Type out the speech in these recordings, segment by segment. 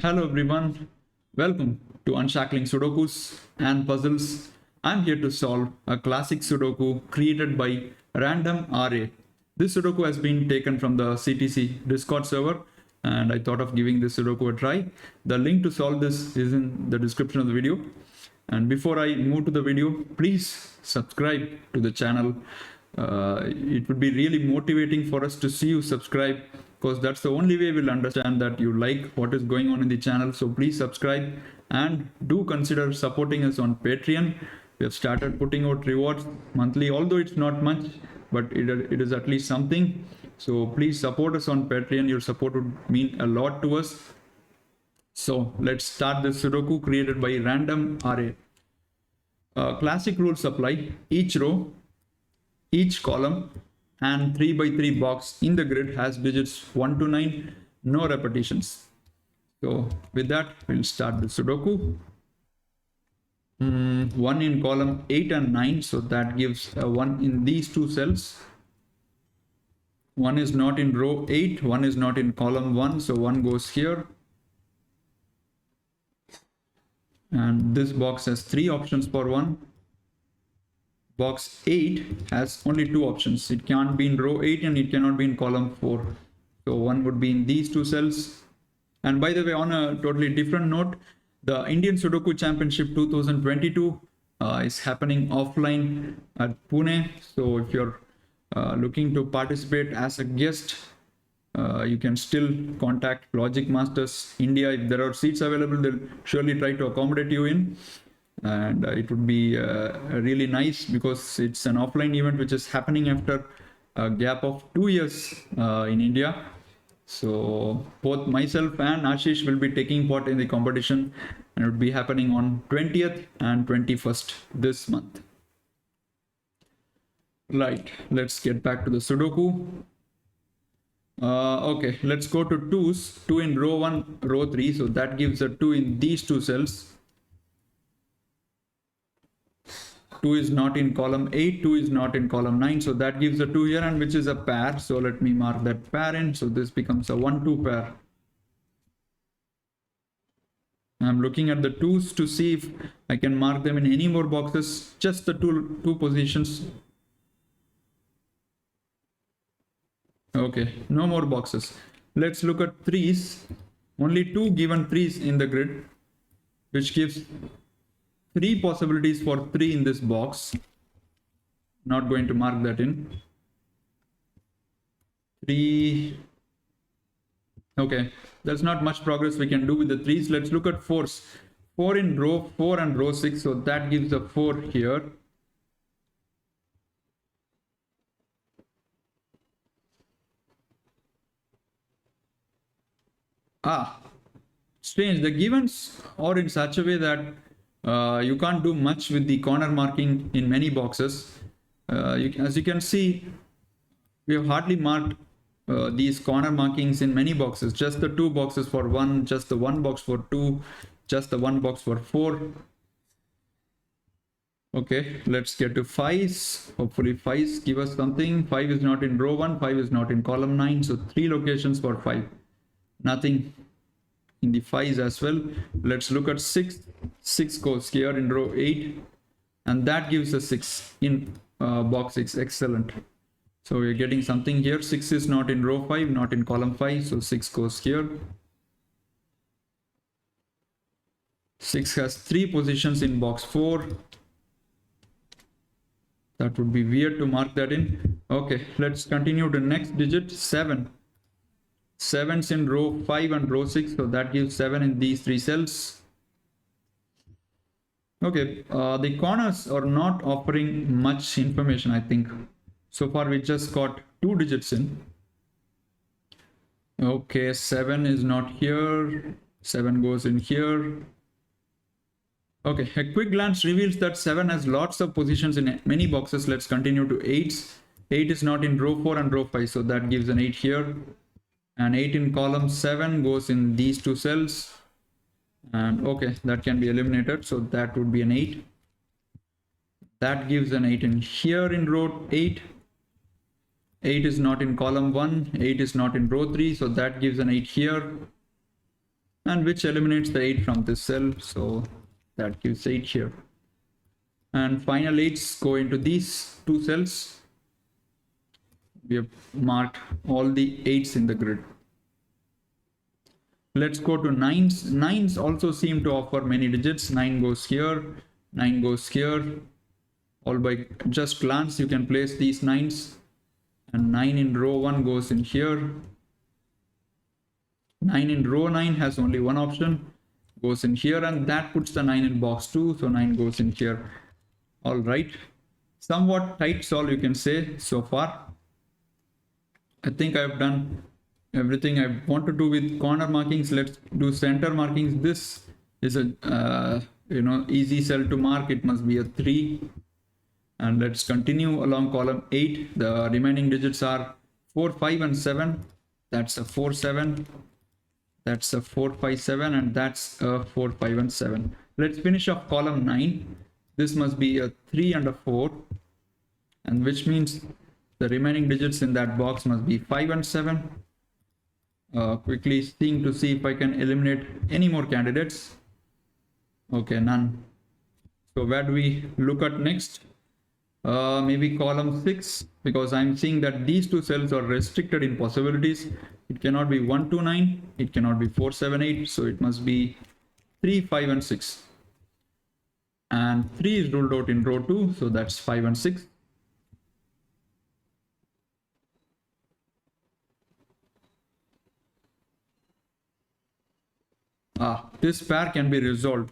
Hello everyone, welcome to Unshackling Sudokus and Puzzles. I'm here to solve a classic Sudoku created by Randomra. This Sudoku has been taken from the CTC Discord server and I thought of giving this Sudoku a try. The link to solve this is in the description of the video. And before I move to the video, please subscribe to the channel. It would be really motivating for us to see you subscribe, because that's the only way we'll understand that you like what is going on in the channel. So please subscribe and do consider supporting us on Patreon. We have started putting out rewards monthly, although it's not much, but it is at least something. So please support us on Patreon. Your support would mean a lot to us. So let's start this Sudoku created by Randomra. Classic rules apply. Each row, each column and 3x3 box in the grid has digits 1 to 9, no repetitions. So with that, we'll start the Sudoku. 1 in column 8 and 9, so that gives a 1 in these two cells. 1 is not in row 8, 1 is not in column 1, so 1 goes here. And this box has 3 options for 1. Box 8 has only 2 options. It can't be in row 8 and it cannot be in column 4. So 1 would be in these two cells. And by the way, on a totally different note, the Indian Sudoku Championship 2022 is happening offline at Pune. So if you're looking to participate as a guest, you can still contact Logic Masters India. If there are seats available, they'll surely try to accommodate you in. And it would be really nice, because it's an offline event which is happening after a gap of 2 years in India. So both myself and Ashish will be taking part in the competition, and it will be happening on 20th and 21st this month. Right, let's get back to the Sudoku. Okay, let's go to 2s. 2 in row 1, row 3, so that gives a 2 in these two cells. 2 is not in column 8, 2 is not in column 9, so that gives a 2 here, and which is a pair. So let me mark that pair in. So this becomes a 1-2 pair. I'm looking at the 2s to see if I can mark them in any more boxes, just the two positions. Okay, no more boxes. Let's look at 3s. Only 2 given 3s in the grid, which gives 3 possibilities for 3 in this box. Not going to mark that in. 3. Okay, there's not much progress we can do with the 3s. Let's look at 4s. 4 in row 4 and row 6, so that gives a 4 here. Strange. The givens are in such a way that you can't do much with the corner marking in many boxes. As you can see, we have hardly marked these corner markings in many boxes. Just the 2 boxes for 1, just the 1 box for 2, just the 1 box for 4. Okay, let's get to 5s. Hopefully 5s give us something. 5 is not in row 1, 5 is not in column 9, so 3 locations for 5. Nothing in the 5s as well. Let's look at 6. 6 goes here in row 8, and that gives a 6 in box 6. Excellent. So we're getting something here. 6 is not in row 5, not in column 5, so 6 goes here. 6 has 3 positions in box 4. That would be weird to mark that in. Okay, let's continue to next digit. 7. 7's in row 5 and row 6, so that gives 7 in these 3 cells. Okay, the corners are not offering much information, I think. So far we just got 2 digits in. Okay, 7 is not here. 7 goes in here. Okay, a quick glance reveals that 7 has lots of positions in many boxes. Let's continue to 8s. 8 is not in row 4 and row 5, so that gives an 8 here. And 8 in column 7 goes in these 2 cells. And okay, that can be eliminated, so that would be an 8. That gives an 8 in here in row 8. 8 is not in column 1, 8 is not in row 3, so that gives an 8 here. and which eliminates the 8 from this cell, so that gives 8 here. And final 8s go into these two cells. We have marked all the 8s in the grid. Let's go to 9s. 9s also seem to offer many digits. 9 goes here, 9 goes here. All by just glance you can place these 9s, and 9 in row 1 goes in here. 9 in row 9 has only one option, goes in here, and that puts the 9 in box 2, so 9 goes in here. All right, somewhat tight solve you can say so far. I think I've done everything I want to do with corner markings. Let's do center markings. This is a easy cell to mark. It must be a 3. And let's continue along column 8. The remaining digits are 4, 5 and 7. That's a 4, 7. That's a 4, 5, 7, and that's a 4, 5 and 7. Let's finish off column 9. This must be a 3 and a 4, and which means the remaining digits in that box must be 5 and 7. Quickly seeing to see if I can eliminate any more candidates. Okay, none. So where do we look at next? Maybe column 6, because I'm seeing that these two cells are restricted in possibilities. It cannot be 1, 2, 9. It cannot be 4, 7, 8. So it must be 3, 5 and 6. And 3 is ruled out in row 2, so that's 5 and 6. This pair can be resolved.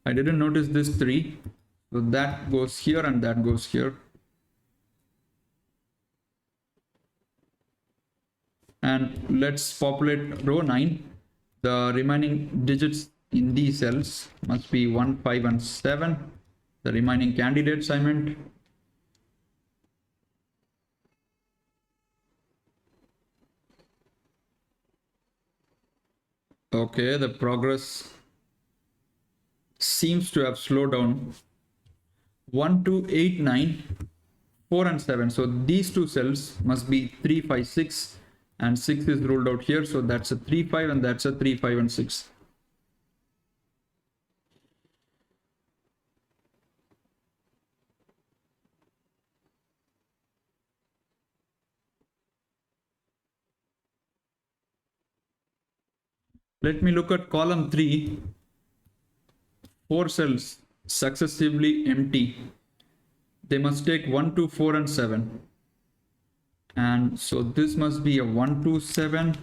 I didn't notice this 3, so that goes here and that goes here. And let's populate row 9. The remaining digits in these cells must be 1, 5 and 7. The remaining candidates I meant. Okay, the progress seems to have slowed down. 1, 2, 8, 9, 4 and 7. So these two cells must be 3, 5, 6, and 6 is ruled out here. So that's a 3, 5 and that's a 3, 5 and 6. Let me look at column 3. 4 cells successively empty. They must take 1, 2, 4 and 7. And so this must be a 1, 2, 7.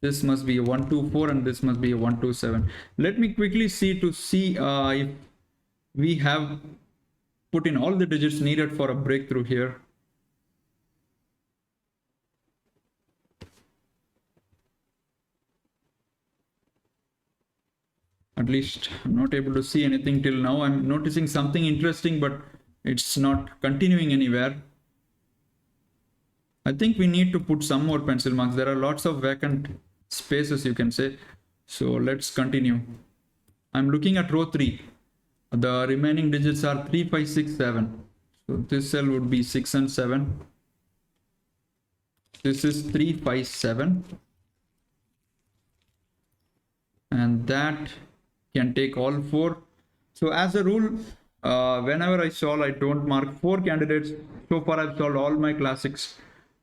This must be a 1, 2, 4 and this must be a 1, 2, 7. Let me quickly see if we have put in all the digits needed for a breakthrough here. At least I'm not able to see anything till now. I'm noticing something interesting, but it's not continuing anywhere. I think we need to put some more pencil marks. There are lots of vacant spaces, you can say. So let's continue. I'm looking at row 3. The remaining digits are 3, 5, 6, 7. So this cell would be 6 and 7. This is 3, 5, 7. And that can take all 4. So as a rule, whenever I solve, I don't mark 4 candidates. So far I've solved all my classics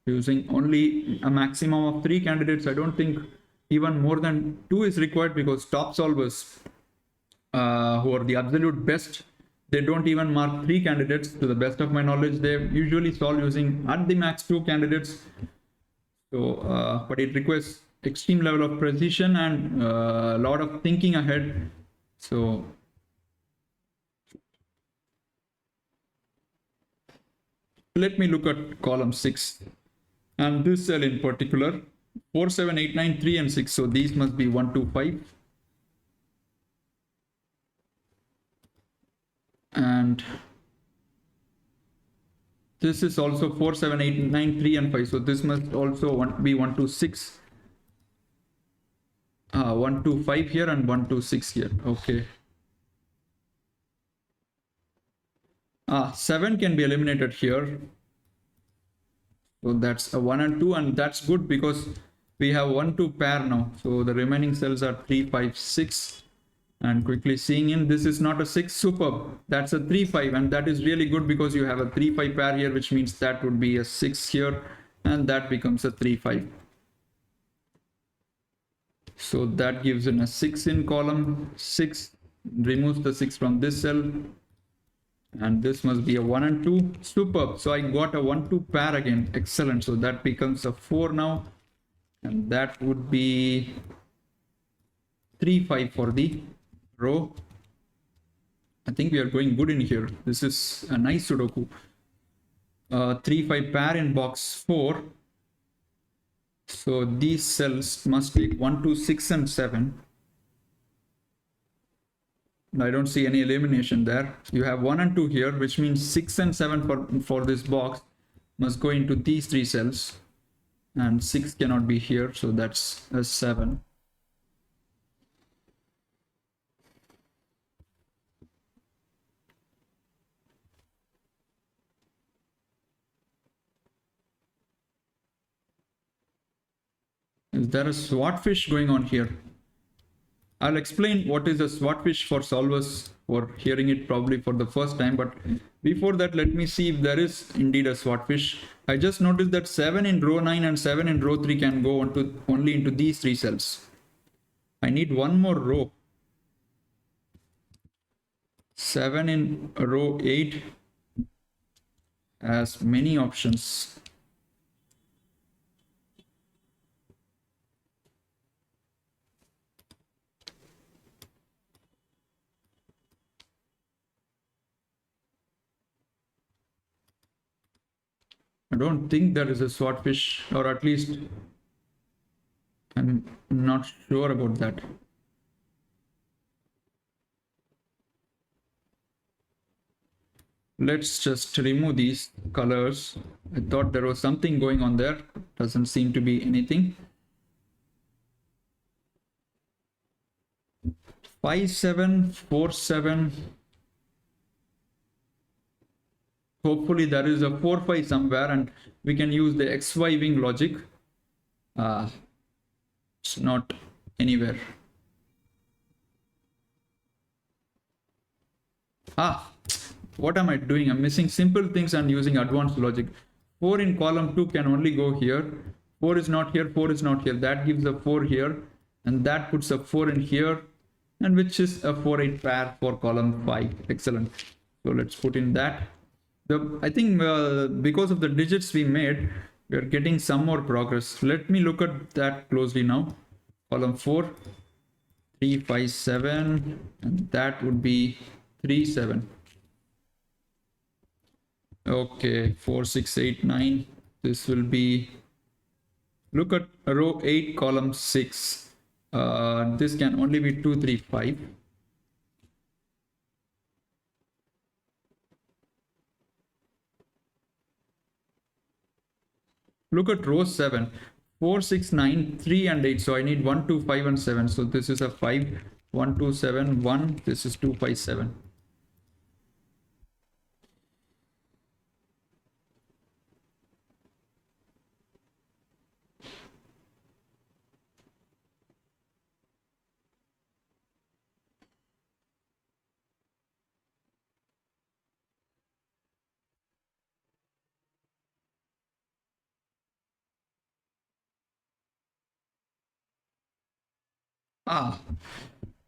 using only a maximum of 3 candidates. I don't think even more than 2 is required, because top solvers who are the absolute best, they don't even mark 3 candidates. To the best of my knowledge, they usually solve using at the max 2 candidates. So but it requires extreme level of precision and a lot of thinking ahead. So let me look at column 6, and this cell in particular, 4, 7, 8, 9, 3 and 6. So these must be 1, 2, 5. And this is also 4, 7, 8, 9, 3 and 5. So this must also be 1, 2, 6. 1, 2, 5 here and 1, 2, 6 here. Okay. 7 can be eliminated here. So that's a 1 and 2, and that's good, because we have 1 2 pair now, so the remaining cells are 3 5 6. And quickly seeing in, this is not a 6, superb, that's a 3 5, and that is really good because you have a 3 5 pair here, which means that would be a 6 here, and that becomes a 3 5. So that gives in a 6 in column 6, removes the 6 from this cell, and this must be a 1 and 2, superb. So I got a 1 2 pair again, excellent. So that becomes a 4 now, and that would be 3 5 for the row. I think we are going good in here. This is a nice Sudoku. 3 5 pair in box 4. So these cells must take 1 2 6 and 7. I don't see any elimination there. You have 1 and 2 here, which means 6 and 7 for this box must go into these 3 cells, and 6 cannot be here, so that's a 7. Is there a swordfish going on here? I'll explain what is a swordfish for solvers for hearing it probably for the first time, but before that, let me see if there is indeed a swordfish. I just noticed that 7 in row 9 and 7 in row 3 can go only into these 3 cells. I need one more row. 7 in row 8 has many options. I don't think there is a swordfish, or at least I'm not sure about that. Let's just remove these colors. I thought there was something going on there. Doesn't seem to be anything. 5 7 4 7. Hopefully there is a 4 5 somewhere, and we can use the XY wing logic. It's not anywhere. What am I doing? I'm missing simple things and using advanced logic. 4 in column 2 can only go here. 4 is not here, 4 is not here. That gives a 4 here, and that puts a 4 in here, and which is a 4 8 pair for column 5. Excellent. So let's put in that. I think because of the digits we made, we are getting some more progress. Let me look at that closely now. Column 4, 3 5 7, and that would be 3 7. Okay, 4 6 8 9. This will be, look at row 8 column 6. This can only be 2 3 5. Look at row 7, 4 6 9 3 and 8. So I need 1 2 5 and 7. So this is a 5, 1 2 7 1. This is 2 5 7.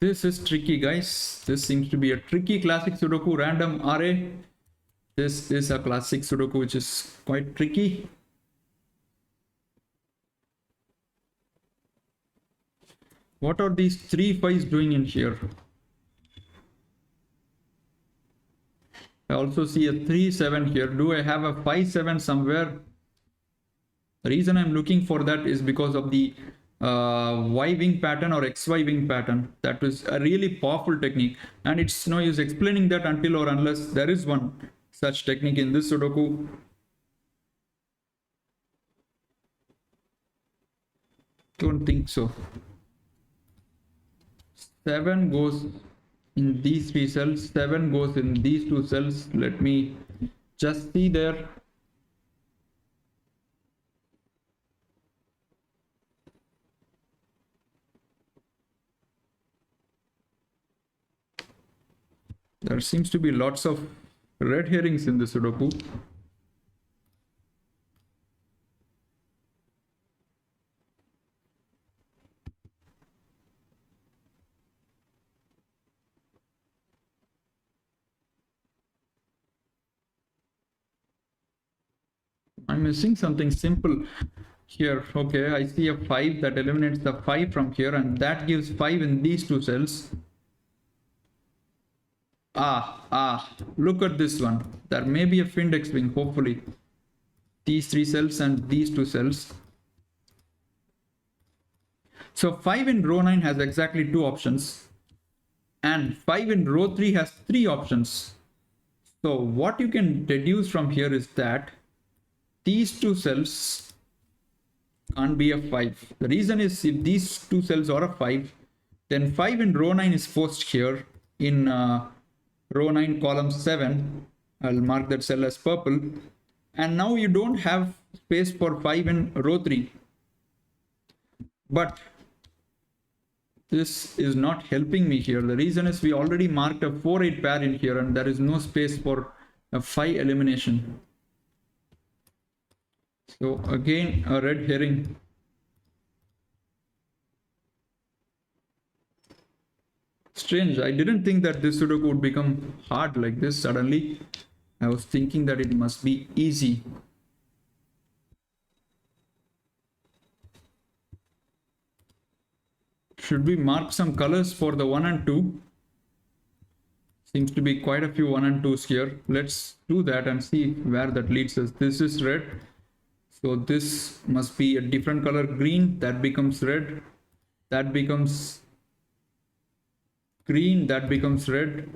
This is tricky, guys. This seems to be a tricky classic Sudoku random array. This is a classic Sudoku which is quite tricky. What are these 3 5s doing in here? I also see a 3 7 here. Do I have a 5 7 somewhere? The reason I'm looking for that is because of the Y wing pattern or XY wing pattern. That is a really powerful technique, and it's no use explaining that until or unless there is one such technique in this Sudoku. Don't think so. 7 goes in these 3 cells, 7 goes in these 2 cells. Let me just see there. There seems to be lots of red herrings in the Sudoku. I'm missing something simple here. Okay, I see a 5 that eliminates the 5 from here, and that gives 5 in these two cells. Look at this one. There may be a Findex wing, hopefully. These 3 cells and these 2 cells. So 5 in row 9 has exactly 2 options, and 5 in row 3 has 3 options. So what you can deduce from here is that these 2 cells can't be a 5. The reason is, if these 2 cells are a 5, then 5 in row 9 is forced here in row 9 column 7. I'll mark that cell as purple, and now you don't have space for 5 in row 3. But this is not helping me here. The reason is we already marked a 4-8 pair in here, and there is no space for a 5 elimination. So again, a red herring. Strange. I didn't think that this Sudoku would become hard like this suddenly. I was thinking that it must be easy. Should we mark some colors for the 1 and 2? Seems to be quite a few 1 and 2s here. Let's do that and see where that leads us. This is red. So this must be a different color, green. That becomes red. That becomes green. That becomes red.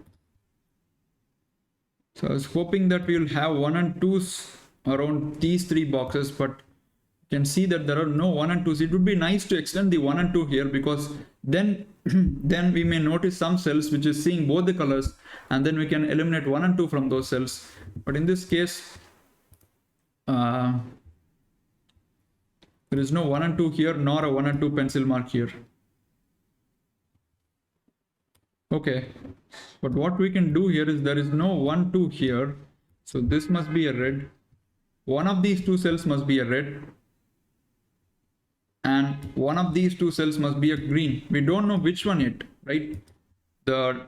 So I was hoping that we'll have 1 and 2s around these 3 boxes, but you can see that there are no 1 and 2s. It would be nice to extend the 1 and 2 here, because then then we may notice some cells which is seeing both the colors, and then we can eliminate 1 and 2 from those cells. But in this case, there is no 1 and 2 here, nor a 1 and 2 pencil mark here. Okay, but what we can do here is, there is no 1 2 here, so this must be a red. One of these 2 cells must be a red, and one of these 2 cells must be a green. We don't know which one yet, right? The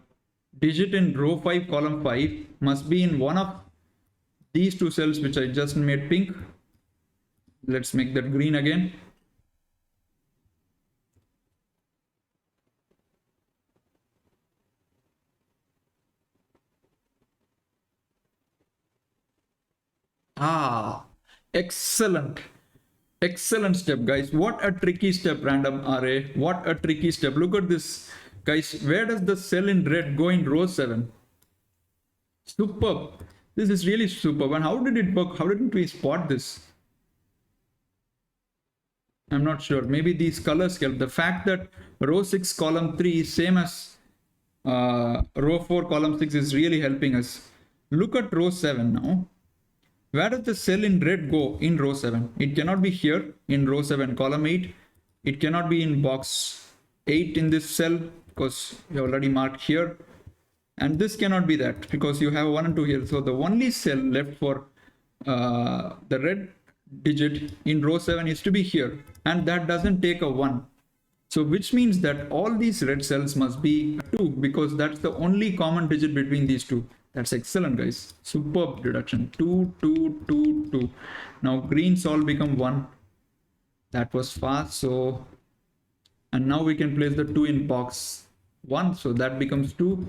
digit in row 5 column 5 must be in one of these 2 cells, which I just made pink. Let's make that green again. Excellent. Excellent step, guys. What a tricky step, random array. What a tricky step. Look at this, guys. Where does the cell in red go in row 7? Superb. This is really superb. And how did it work? How didn't we spot this? I'm not sure. Maybe these colors help. The fact that row 6 column 3 is same as row 4 column 6 is really helping us. Look at row 7 now. Where does the cell in red go in row 7? It cannot be here in row 7 column 8. It cannot be in box 8 in this cell, because you already marked here. And this cannot be that, because you have 1 and 2 here. So the only cell left for the red digit in row 7 is to be here, and that doesn't take a 1. So which means that all these red cells must be 2, because that's the only common digit between these 2. That's excellent, guys. Superb deduction. 2 2 2 2. Now greens all become 1. That was fast. So, and now we can place the 2 in box 1, so that becomes 2.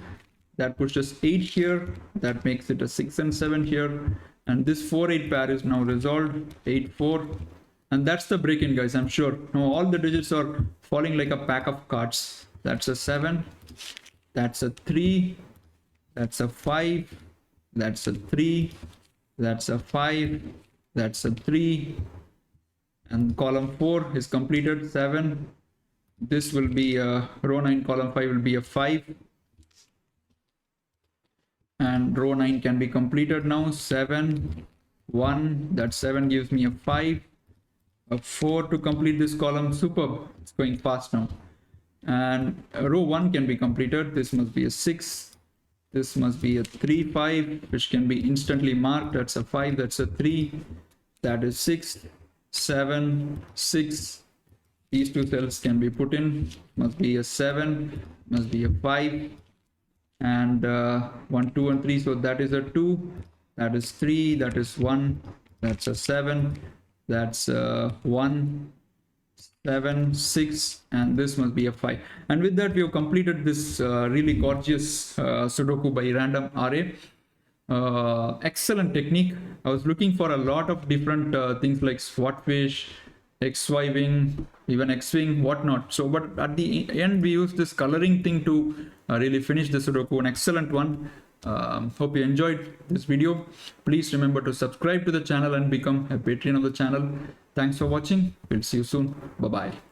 That pushes 8 here. That makes it a 6 and 7 here. And this 4-8 pair is now resolved. 8-4. And that's the break-in, guys, I'm sure. Now all the digits are falling like a pack of cards. That's a 7. That's a 3. That's a 5. That's a 3. That's a 5. That's a 3. And column 4 is completed. 7. This will be a row 9, column 5 will be a 5. And row 9 can be completed now. 7, 1. That 7 gives me a 5. A 4 to complete this column. Superb. It's going fast now. And row 1 can be completed. This must be a 6. This must be a 3, 5, which can be instantly marked. That's a 5, that's a 3, that is 6, 7, 6. These two cells can be put in, must be a 7, must be a 5, and 1, 2, and 3. So that is a 2, that is 3, that is 1, that's a 7, that's 1, 7, 6, and this must be a 5. And with that, we have completed this really gorgeous Sudoku by Randomra. Excellent technique. I was looking for a lot of different things like swordfish, XY wing, even X wing, whatnot. So, but at the end, we use this coloring thing to really finish the Sudoku. An excellent one. Hope you enjoyed this video. Please remember to subscribe to the channel and become a patron of the channel. Thanks for watching. We'll see you soon. Bye bye.